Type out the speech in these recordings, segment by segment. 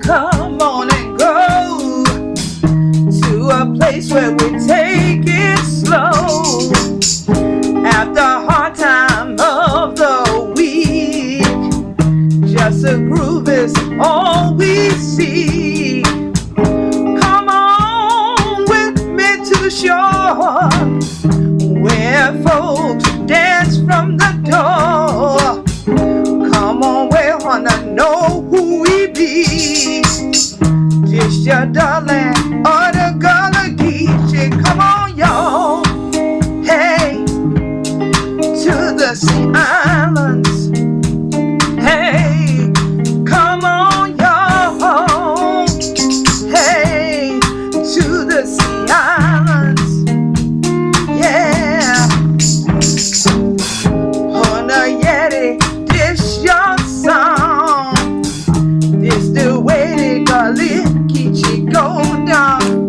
come on and go to a place where we take it slow. After a hard time of the week, just a groove is all we see. Come on with me to the shore, where folks dance from the door. Come on, we wanna know who we be. Just your darling or the Gullah Geechee. Come on, y'all. Hey, to the sea islands. Hey, come on, y'all. Hey, to the sea islands. Yeah. On a Yeti, this your song. This the way the Gullah Geechee go down.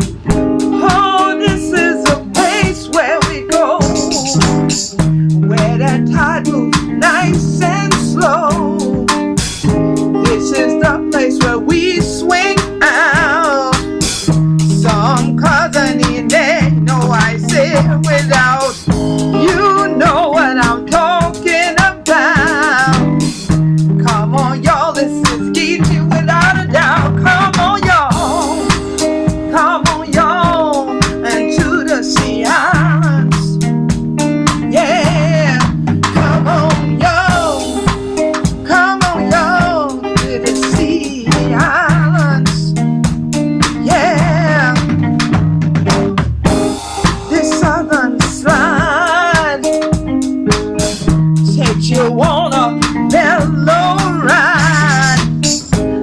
Oh, this is a place where we go, where the tide moves nice and slow. This is the place where we swing out. Some cousin in there, no, I say without. You know what I'm talking about. Come on, y'all, this is Geechee without a doubt. Come on, y'all. Come on, y'all, and to the sea islands. Yeah, come on, y'all. Come on, y'all, to the sea islands. Yeah, this southern slide takes you on a mellow ride.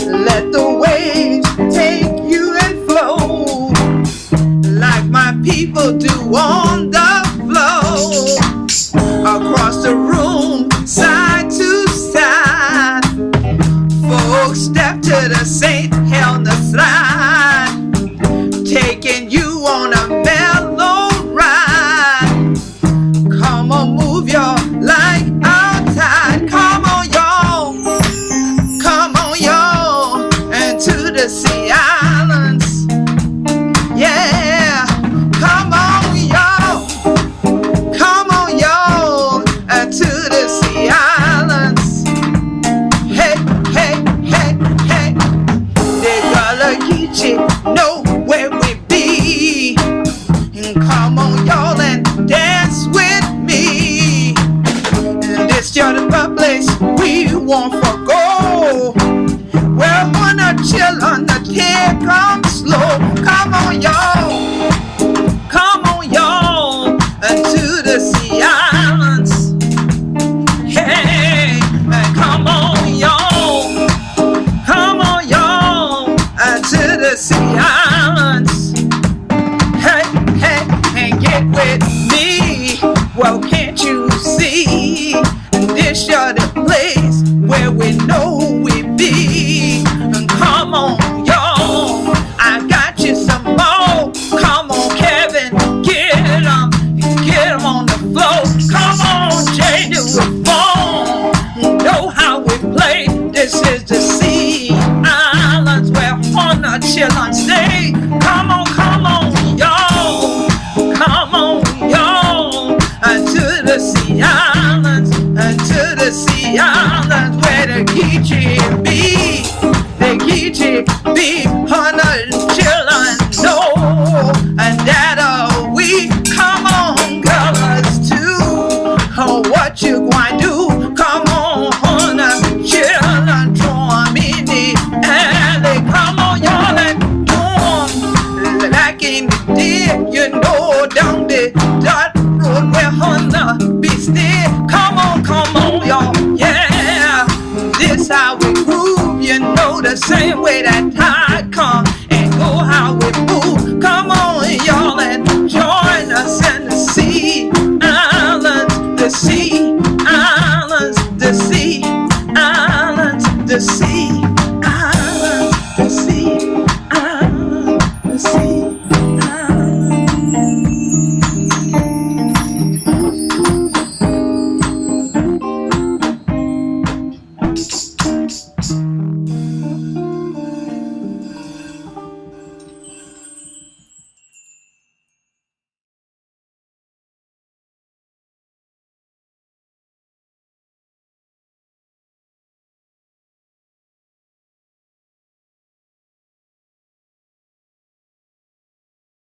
Let the waves take you and flow, like my people do on the floor. Across the room, side to side, folks step to the St. Helena slide, taking you on a mellow ride. Come on, move your like outside. Come on, y'all. Come on, y'all, and to the sea islands. Yeah, come on, y'all. Come on, y'all, and to the sea islands. Hey, hey, hey, hey. The Gullah Geechee know where we be. And come on, y'all, and dance with me. And this your the place we want for go. We're gonna chill on the take come slow. Come on, y'all. Come on, y'all, and to the sea islands. Hey, and come on, y'all. Come on, y'all, and to the sea islands. Hey, hey, and get with me. Well, can't you see? This you're the place where we know we be. And come on, y'all, I got you some more. Come on, Kevin, get 'em on the floor. Come on, Jay, do the phone. Know how we play. This is the sea islands where wanna chill and stay. Come on, y'all. Come on, y'all, and to the sea islands, and to the sea islands where the Geechee be. The Geechee be on a chill and know, and that we. Come on, girls too. Oh, what you gonna do? Come on a chill and draw me in the alley. Come on, y'all, and do 'em like in the day, you know, down the dirt road where Honda be still. Come on, y'all, yeah. This how we groove, you know, the same way that tide comes.